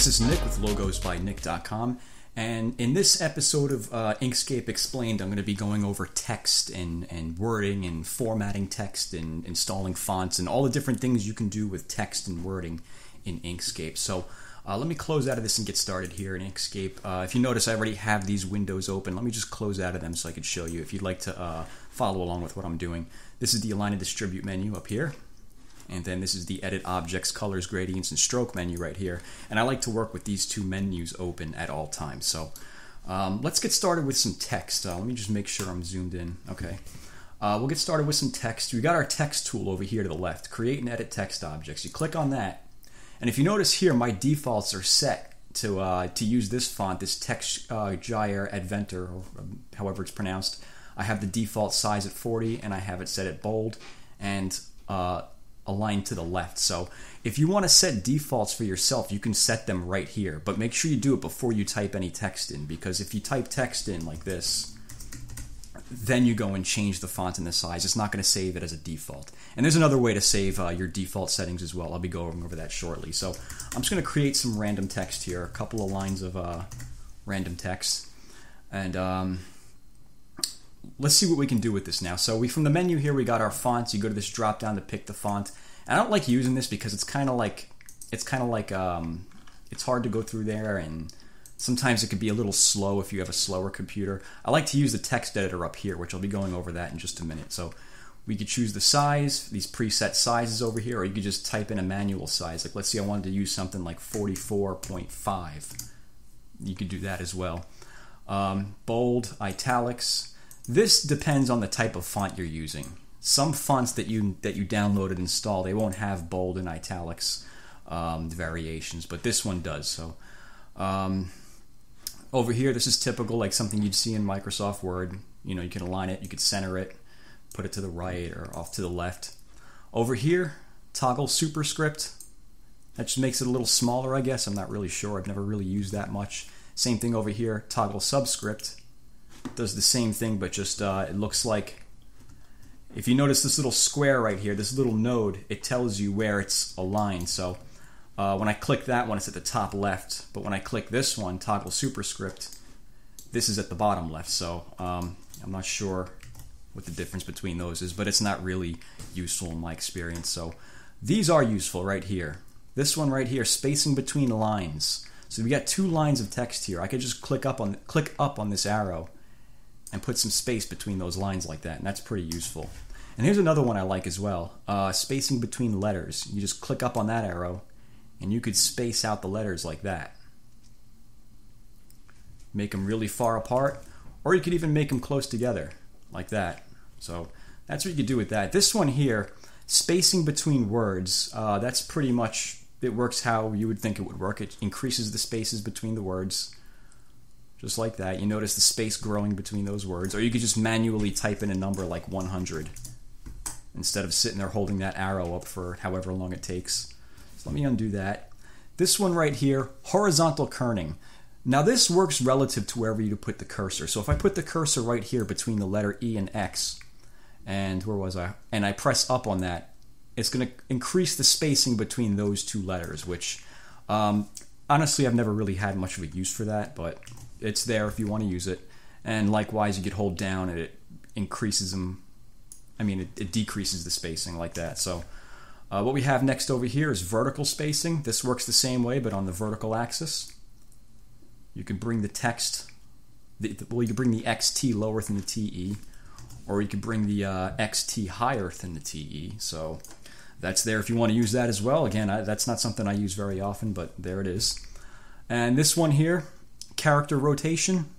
is Nick with logosbynick.com, and in this episode of Inkscape Explained, I'm going to be going over text and wording and formatting text and installing fonts and all the different things you can do with text and wording in Inkscape. So let me close out of this and get started here in Inkscape. If you notice, I already have these windows open. Let me just close out of them so I can show you if you'd like to follow along with what I'm doing. This is the Align and Distribute menu up here. And then this is the Edit Objects, Colors, Gradients, and Stroke menu right here. And I like to work with these two menus open at all times. So let's get started with some text. Let me just make sure I'm zoomed in. Okay. We'll get started with some text. We got our text tool over here to the left. Create and Edit Text Objects. You click on that. And if you notice here, my defaults are set to use this font, this Text Gyre Adventure, or however it's pronounced. I have the default size at 40, and I have it set at bold and aligned to the left. So if you want to set defaults for yourself, you can set them right here. But make sure you do it before you type any text in, because if you type text in like this, then you go and change the font and the size. It's not going to save it as a default. And there's another way to save your default settings as well. I'll be going over that shortly. So I'm just going to create some random text here, a couple of lines of random text. And let's see what we can do with this now. So from the menu here, we got our fonts. You go to this drop down to pick the font. And I don't like using this because it's kind of like it's hard to go through there, and sometimes it could be a little slow if you have a slower computer. I like to use the text editor up here, which I'll be going over that in just a minute. So we could choose the size, these preset sizes over here, or you could just type in a manual size. Like, let's say I wanted to use something like 44.5. You could do that as well. Bold, italics. This depends on the type of font you're using. Some fonts that you download and install, they won't have bold and italics variations, but this one does. So over here, this is typical, like something you'd see in Microsoft Word. You know, you can align it, you could center it, put it to the right or off to the left. Over here, toggle superscript. That just makes it a little smaller, I guess. I'm not really sure. I've never really used that much. Same thing over here, toggle subscript. Does the same thing, but just it looks like, if you notice this little square right here, this little node, it tells you where it's aligned. So when I click that one, it's at the top left, but when I click this one, toggle superscript, this is at the bottom left. So I'm not sure what the difference between those is, but it's not really useful in my experience. So these are useful right here. This one right here, spacing between lines. So we got two lines of text here. I could just click up on this arrow and put some space between those lines like that, and that's pretty useful. And here's another one I like as well, spacing between letters. You just click up on that arrow, and you could space out the letters like that. Make them really far apart, or you could even make them close together, like that. So that's what you could do with that. This one here, spacing between words, that's pretty much, it works how you would think it would work. It increases the spaces between the words. Just like that. You notice the space growing between those words. Or you could just manually type in a number like 100 instead of sitting there holding that arrow up for however long it takes. So let me undo that. This one right here, horizontal kerning. Now this works relative to wherever you put the cursor. So if I put the cursor right here between the letter E and X, and where was I? And I press up on that, it's going to increase the spacing between those two letters, which honestly I've never really had much of a use for that, but it's there if you want to use it. And likewise, you could hold down and it increases them. I mean, it decreases the spacing like that. So what we have next over here is vertical spacing. This works the same way, but on the vertical axis. You can bring the text, you can bring the XT lower than the TE, or you can bring the XT higher than the TE. So that's there if you want to use that as well. Again, that's not something I use very often, but there it is. And this one here, character rotation.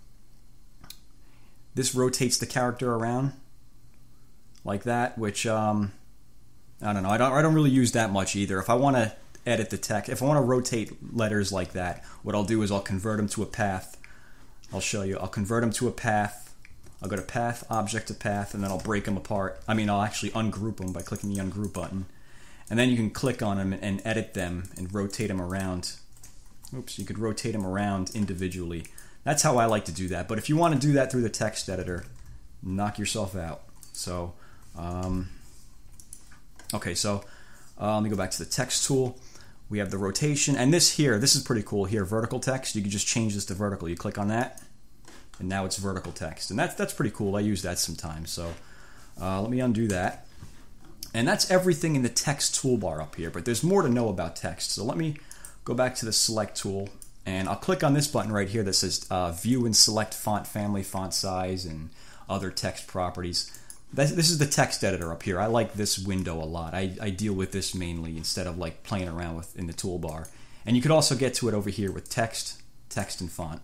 This rotates the character around like that, which I don't know. I don't really use that much either. If I want to edit the text, if I want to rotate letters like that, what I'll do is I'll convert them to a path. I'll show you. I'll convert them to a path. I'll go to path, object to path, and then I'll break them apart. I mean, I'll actually ungroup them by clicking the ungroup button. And then you can click on them and edit them and rotate them around. Oops, you could rotate them around individually. That's how I like to do that. But if you want to do that through the text editor, knock yourself out. So, okay, so let me go back to the text tool. We have the rotation, and this is pretty cool here, vertical text. You can just change this to vertical. You click on that, and now it's vertical text. And that's pretty cool. I use that sometimes. So let me undo that. And that's everything in the text toolbar up here, but there's more to know about text. So let me go back to the select tool, and I'll click on this button right here that says view and select font family, font size, and other text properties. This is the text editor up here. I like this window a lot. I deal with this mainly instead of like playing around with in the toolbar. And you could also get to it over here with text, text and font.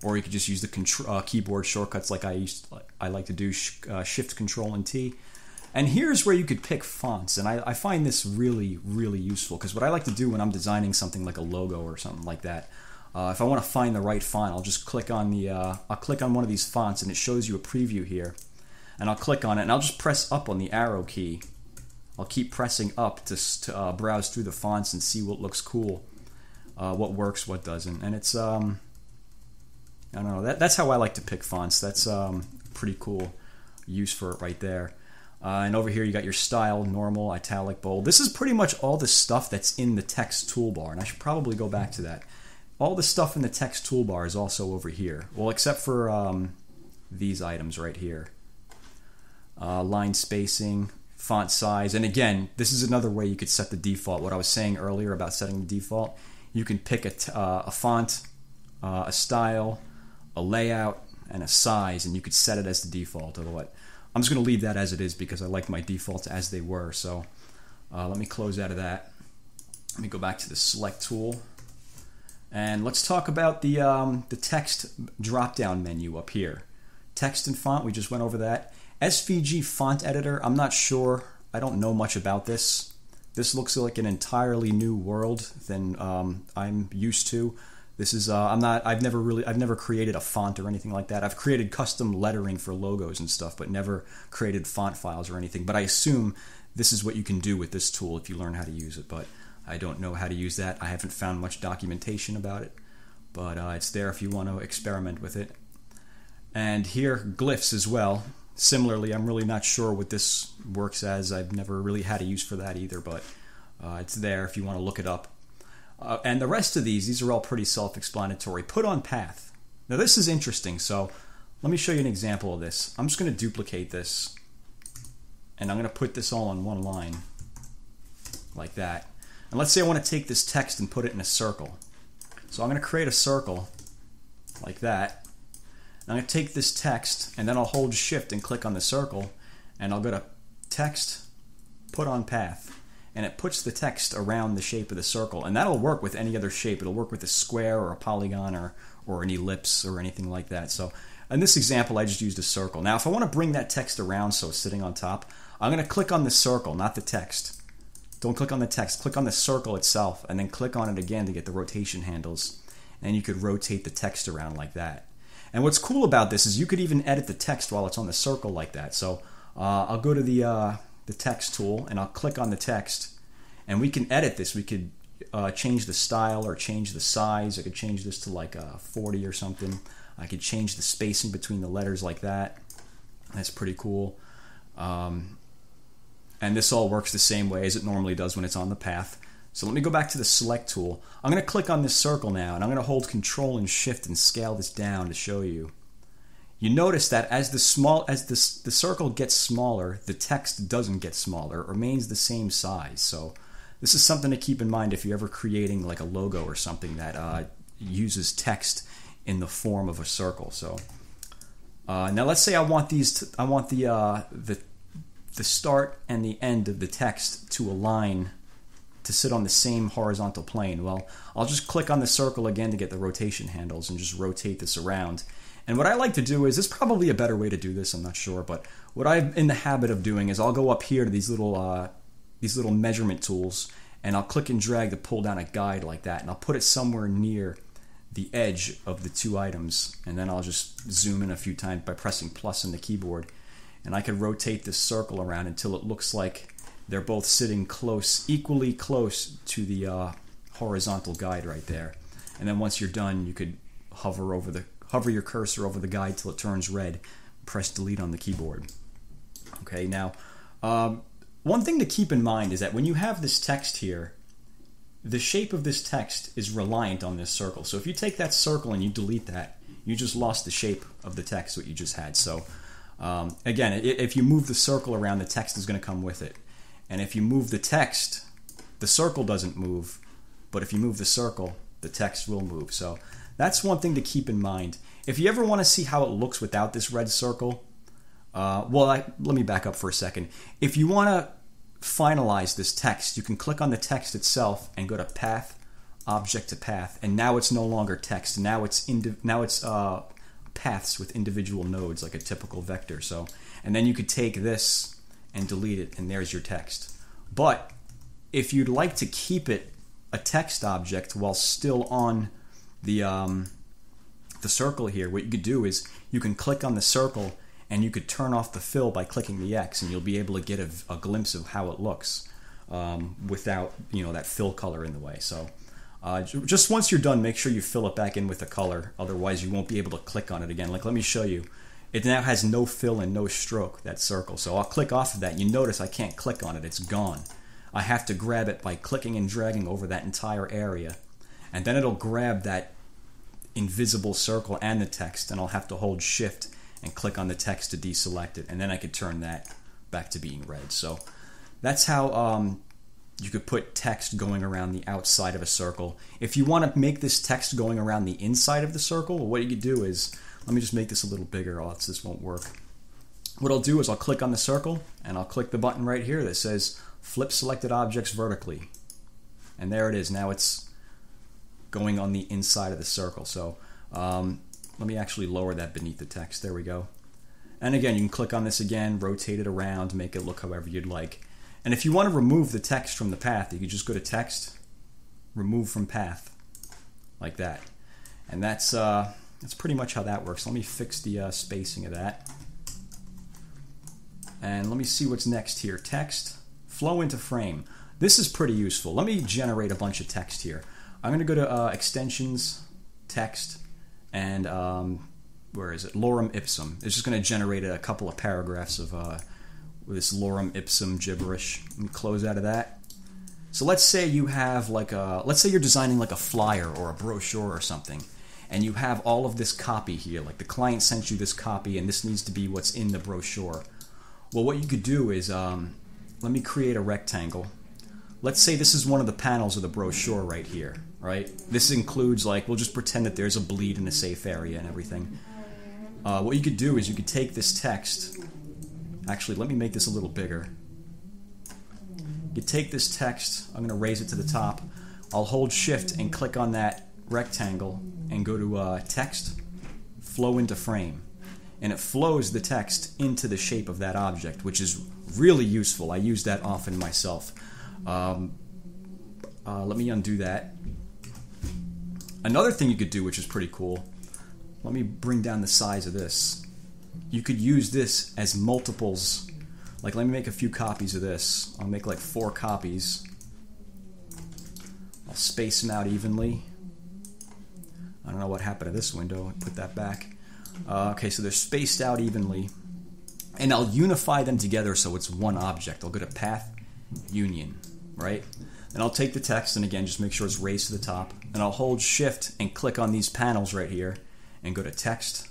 Or you could just use the keyboard shortcuts like I like to do, Shift, Control, and T. And here's where you could pick fonts. And I find this really, really useful, because what I like to do when I'm designing something like a logo or something like that, if I want to find the right font, I'll just click on I'll click on one of these fonts, and it shows you a preview here. And I'll click on it, and I'll just press up on the arrow key. I'll keep pressing up to browse through the fonts and see what looks cool, what works, what doesn't. And it's, I don't know, that's how I like to pick fonts. That's pretty cool use for it right there. And over here you got your style, normal, italic, bold. This is pretty much all the stuff that's in the text toolbar, and I should probably go back to that. All the stuff in the text toolbar is also over here. Well, except for these items right here. Line spacing, font size, and again, this is another way you could set the default. What I was saying earlier about setting the default, you can pick a font, a style, a layout, and a size, and you could set it as the default. Otherwise, I'm just going to leave that as it is because I like my defaults as they were. So let me close out of that. Let me go back to the select tool, and let's talk about the text drop-down menu up here. Text and font, we just went over that. SVG font editor, I'm not sure. I don't know much about this. This looks like an entirely new world than I'm used to. This is I've never created a font or anything like that. I've created custom lettering for logos and stuff, but never created font files or anything. But I assume this is what you can do with this tool if you learn how to use it. But I don't know how to use that. I haven't found much documentation about it, but it's there if you want to experiment with it. And here, glyphs as well. Similarly, I'm really not sure what this works as. I've never really had a use for that either, but it's there if you want to look it up. And the rest of these are all pretty self-explanatory. Put on path. Now this is interesting, so let me show you an example of this. I'm just going to duplicate this, and I'm going to put this all on one line, like that. And let's say I want to take this text and put it in a circle. So I'm going to create a circle, like that. I'm going to take this text, and then I'll hold Shift and click on the circle, and I'll go to Text, Put on Path, and it puts the text around the shape of the circle. And that'll work with any other shape. It'll work with a square or a polygon or an ellipse or anything like that. So in this example, I just used a circle. Now, if I want to bring that text around so it's sitting on top, I'm going to click on the circle, not the text. Don't click on the text. Click on the circle itself, and then click on it again to get the rotation handles. And you could rotate the text around like that. And what's cool about this is you could even edit the text while it's on the circle like that. So I'll go to the text tool, and I'll click on the text, and we can edit this. We could change the style or change the size. I could change this to like 40 or something. I could change the spacing between the letters like that. That's pretty cool. And this all works the same way as it normally does when it's on the path. So let me go back to the select tool. I'm going to click on this circle now, and I'm going to hold Control and Shift and scale this down to show you. You notice that as the circle gets smaller, the text doesn't get smaller. It remains the same size. So this is something to keep in mind if you're ever creating like a logo or something that uses text in the form of a circle. So now let's say I want the start and the end of the text to align, to sit on the same horizontal plane. Well, I'll just click on the circle again to get the rotation handles and just rotate this around. And what I like to do is, there's probably a better way to do this, I'm not sure, but what I'm in the habit of doing is I'll go up here to these little measurement tools, and I'll click and drag to pull down a guide like that, and I'll put it somewhere near the edge of the two items, and then I'll just zoom in a few times by pressing plus on the keyboard, and I can rotate this circle around until it looks like they're both sitting equally close to the horizontal guide right there. And then once you're done, you could hover your cursor over the guide till it turns red. Press delete on the keyboard. Okay, now one thing to keep in mind is that when you have this text here, the shape of this text is reliant on this circle. So if you take that circle and you delete that, you just lost the shape of the text what you just had. So again, if you move the circle around, the text is going to come with it. And if you move the text, the circle doesn't move. But if you move the circle, the text will move. So that's one thing to keep in mind. If you ever want to see how it looks without this red circle, let me back up for a second. If you want to finalize this text, you can click on the text itself and go to Path, Object to Path, and now it's no longer text. Now it's paths with individual nodes, like a typical vector. So, and then you could take this and delete it, and there's your text. But if you'd like to keep it a text object while still on the circle here, what you could do is you can click on the circle and you could turn off the fill by clicking the X, and you'll be able to get a glimpse of how it looks without that fill color in the way. So just once you're done, make sure you fill it back in with the color. Otherwise, you won't be able to click on it again. Like, let me show you. It now has no fill and no stroke, that circle. So I'll click off of that. You notice I can't click on it. It's gone. I have to grab it by clicking and dragging over that entire area. And then it'll grab that invisible circle and the text, and I'll have to hold Shift and click on the text to deselect it. And then I could turn that back to being red. So that's how you could put text going around the outside of a circle. If you want to make this text going around the inside of the circle, what you could do is, let me just make this a little bigger, or else this won't work. What I'll do is I'll click on the circle, and I'll click the button right here that says Flip Selected Objects Vertically. And there it is. Now it's going on the inside of the circle. So let me actually lower that beneath the text. There we go. And again, you can click on this again, rotate it around, make it look however you'd like. And if you want to remove the text from the path, you can just go to Text, Remove from Path, like that. And that's pretty much how that works. Let me fix the spacing of that. And let me see what's next here. Text, Flow into Frame. This is pretty useful. Let me generate a bunch of text here. I'm going to go to Extensions, Text, and where is it? Lorem Ipsum. It's just going to generate a couple of paragraphs of this Lorem Ipsum gibberish. Let me close out of that. So let's say you have let's say you're designing like a flyer or a brochure or something, and you have all of this copy here. Like the client sent you this copy, and this needs to be what's in the brochure. Well, what you could do is, let me create a rectangle. Let's say this is one of the panels of the brochure right here, right? This includes, we'll just pretend that there's a bleed in a safe area and everything. What you could do is you could take this text. Actually, let me make this a little bigger. You take this text, I'm going to raise it to the top. I'll hold Shift and click on that rectangle and go to Text, Flow into Frame. And it flows the text into the shape of that object, which is really useful. I use that often myself. Let me undo that. Another thing you could do, which is pretty cool, let me bring down the size of this. You could use this as multiples. Let me make a few copies of this. I'll make 4 copies. I'll space them out evenly. I don't know what happened to this window. Put that back. Okay, so they're spaced out evenly. And I'll unify them together so it's one object. I'll go to Path, Union, right? Then I'll take the text, and again, just make sure it's raised to the top. And I'll hold Shift and click on these panels right here and go to Text,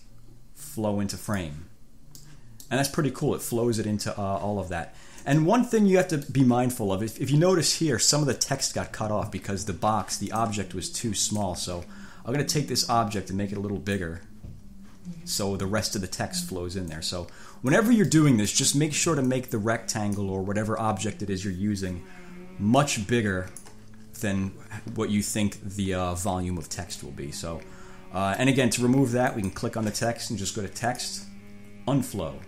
Flow into Frame. And that's pretty cool. It flows it into all of that. And one thing you have to be mindful of, if you notice here, some of the text got cut off because the object was too small. So I'm going to take this object and make it a little bigger so the rest of the text flows in there. So whenever you're doing this, just make sure to make the rectangle or whatever object it is you're using much bigger than what you think the volume of text will be. So, and again, to remove that, we can click on the text and just go to Text, Unflow.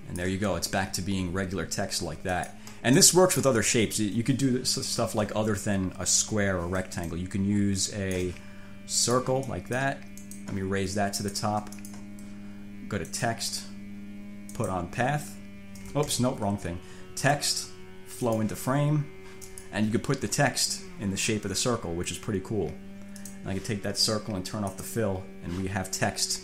And there you go. It's back to being regular text like that. And this works with other shapes. You could do stuff like other than a square or rectangle. You can use a circle like that. Let me raise that to the top. Go to Text, put on Path. Oops, nope, wrong thing. Text, Flow into Frame. And you could put the text in the shape of the circle, which is pretty cool. And I could take that circle and turn off the fill, and we have text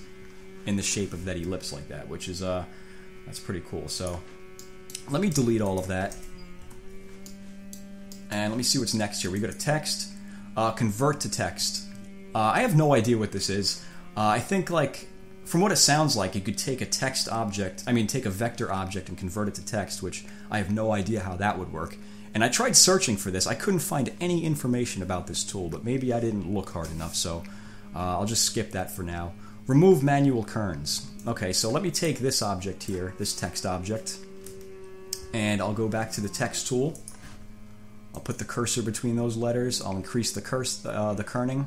in the shape of that ellipse like that, which is that's pretty cool. So let me delete all of that. And let me see what's next here. We go to text, convert to text. I have no idea what this is. I think, like, from what it sounds like, you could take a text object, take a vector object and convert it to text, which I have no idea how that would work. And I tried searching for this. I couldn't find any information about this tool, but maybe I didn't look hard enough, so I'll just skip that for now. Remove manual kerns. Okay, so let me take this object here, this text object, and I'll go back to the text tool. I'll put the cursor between those letters. I'll increase the kerning,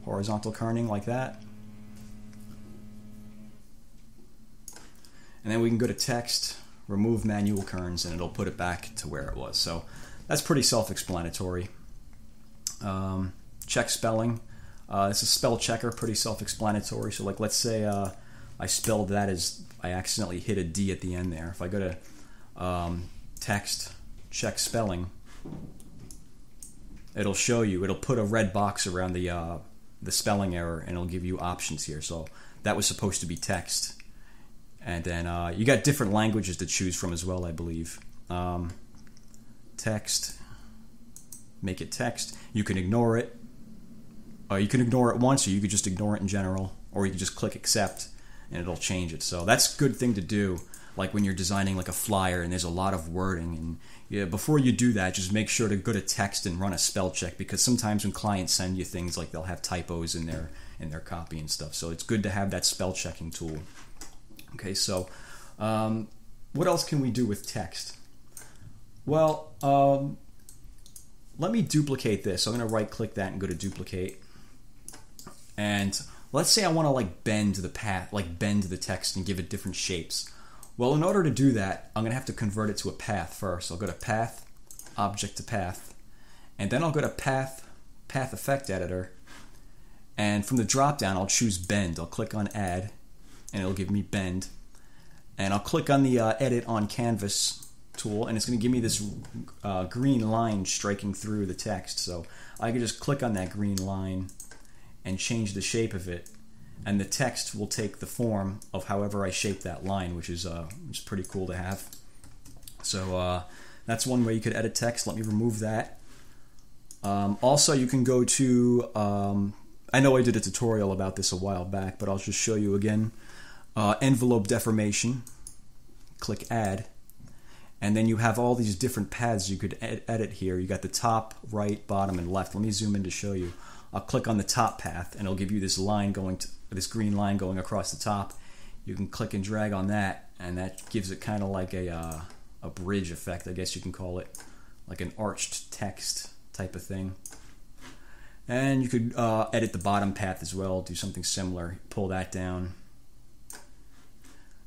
horizontal kerning like that. And then we can go to text, remove manual kerns, and it'll put it back to where it was. So that's pretty self-explanatory. Check spelling. It's a spell checker, pretty self-explanatory. So, like, let's say I spelled that as I accidentally hit a D at the end there. If I go to text, check spelling, it'll show you. It'll put a red box around the spelling error, and it'll give you options here. So that was supposed to be text. And then you got different languages to choose from as well, I believe. Text, make it text. You can ignore it. You can ignore it once, or you could just ignore it in general, or you can just click accept, and it'll change it. So that's a good thing to do, like when you're designing like a flyer and there's a lot of wording. And yeah, before you do that, just make sure to go to text and run a spell check, because sometimes when clients send you things, like they'll have typos in their copy and stuff. So it's good to have that spell checking tool. Okay, so what else can we do with text? Well, let me duplicate this. So I'm going to right-click that and go to duplicate. And let's say I want to like bend the path, like bend the text and give it different shapes. Well, in order to do that, I'm going to have to convert it to a path first. I'll go to path, object to path, and then I'll go to path effect editor. And from the drop-down, I'll choose bend. I'll click on add, and it'll give me bend. And I'll click on the edit on canvas tool, and it's going to give me this green line striking through the text. So I can just click on that green line and change the shape of it, and the text will take the form of however I shape that line, which is pretty cool to have. So that's one way you could edit text. Let me remove that. Also, you can go to, I know I did a tutorial about this a while back, but I'll just show you again. Envelope deformation, click add, and then you have all these different paths you could edit here. You got the top, right, bottom, and left. Let me zoom in to show you. I'll click on the top path, and it'll give you this line this green line going across the top. You can click and drag on that, and that gives it kind of like a bridge effect, I guess you can call it, like an arched text type of thing. And you could edit the bottom path as well, do something similar. Pull that down.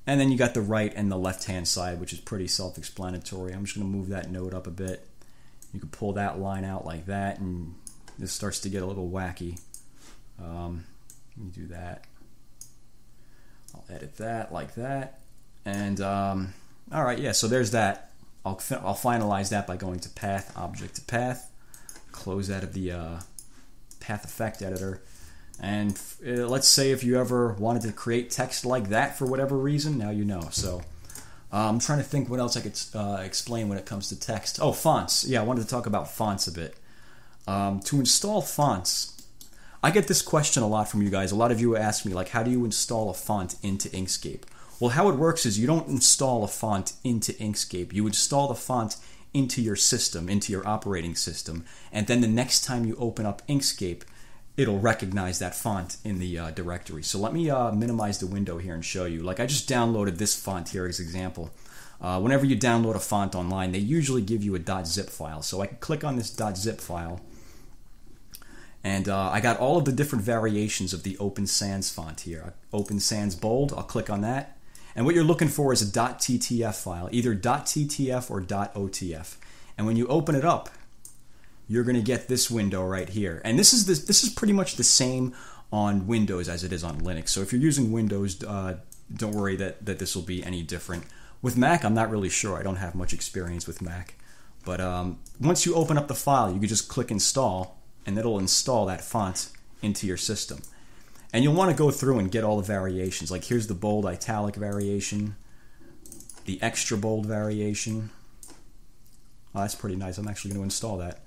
And then you got the right and the left-hand side, which is pretty self-explanatory. I'm just going to move that node up a bit. You can pull that line out like that, and this starts to get a little wacky. Let me do that. I'll edit that like that. And, all right, yeah, so there's that. I'll finalize that by going to path, object to path, close out of the path effect editor. And let's say if you ever wanted to create text like that for whatever reason, now you know. So I'm trying to think what else I could explain when it comes to text. Oh, fonts. Yeah, I wanted to talk about fonts a bit. To install fonts, I get this question a lot from you guys. A lot of you ask me, like, how do you install a font into Inkscape? Well, how it works is you don't install a font into Inkscape. You install the font into your system, into your operating system, and then the next time you open up Inkscape, it'll recognize that font in the directory. So let me minimize the window here and show you. Like, I just downloaded this font here as an example. Whenever you download a font online, they usually give you a .zip file. So I can click on this .zip file, and I got all of the different variations of the Open Sans font here. Open Sans Bold, I'll click on that. And what you're looking for is a .ttf file, either .ttf or .otf. And when you open it up, you're going to get this window right here. And this is pretty much the same on Windows as it is on Linux. So if you're using Windows, don't worry that this will be any different. With Mac, I'm not really sure. I don't have much experience with Mac. But once you open up the file, you can just click install, and it'll install that font into your system. And you'll want to go through and get all the variations. Like, here's the bold italic variation, the extra bold variation, Oh, that's pretty nice. I'm actually going to install that.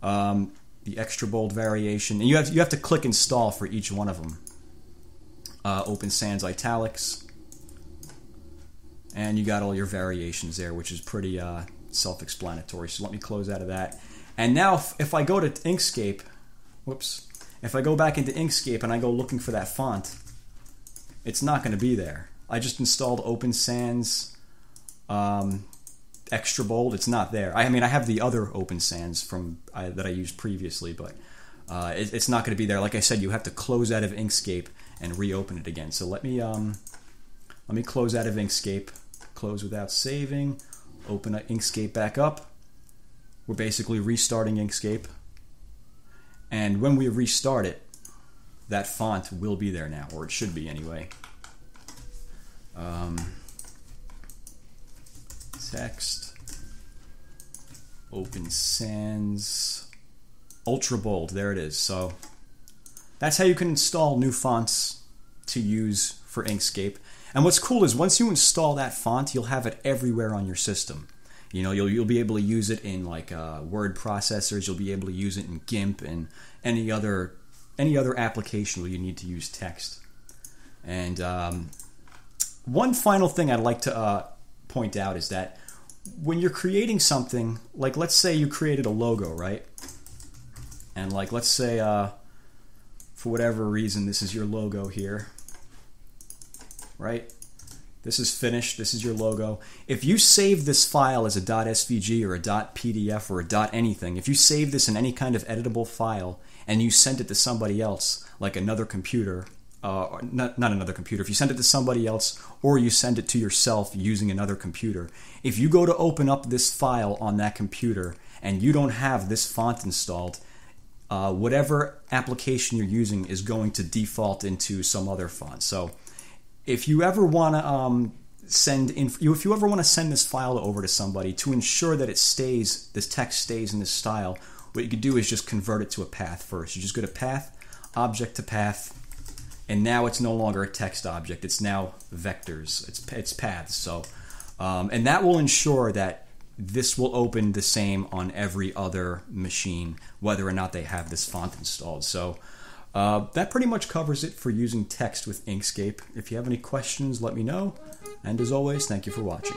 The extra bold variation, and you have to click install for each one of them. Open sans italics, and you got all your variations there, which is pretty self-explanatory. So let me close out of that. And now if I go to Inkscape, whoops, if I go back into Inkscape and I go looking for that font, it's not going to be there. I just installed Open Sans extra bold. It's not there. I mean, I have the other Open Sans that I used previously, but it's not going to be there. Like I said, you have to close out of Inkscape and reopen it again. So let me close out of Inkscape, close without saving, open Inkscape back up. We're basically restarting Inkscape, and when we restart it, that font will be there now, or it should be anyway. Text, Open Sans, Ultra Bold, there it is. So that's how you can install new fonts to use for Inkscape. And what's cool is once you install that font, you'll have it everywhere on your system. You know, you'll be able to use it in like word processors. You'll be able to use it in GIMP and any other application where you need to use text. And one final thing I'd like to point out is that when you're creating something, like let's say you created a logo, right? And like let's say for whatever reason this is your logo here, right? This is finished. This is your logo. If you save this file as a .svg or a .pdf or a .anything, if you save this in any kind of editable file and you send it to somebody else, like another computer, not another computer, if you send it to somebody else or you send it to yourself using another computer, if you go to open up this file on that computer and you don't have this font installed, whatever application you're using is going to default into some other font. So if you ever want to send this file over to somebody to ensure that this text stays in this style, what you could do is just convert it to a path first. You just go to path, object to path, and now it's no longer a text object. It's now vectors. It's paths. So, and that will ensure that this will open the same on every other machine, whether or not they have this font installed. So. That pretty much covers it for using text with Inkscape. If you have any questions, let me know. And as always, thank you for watching.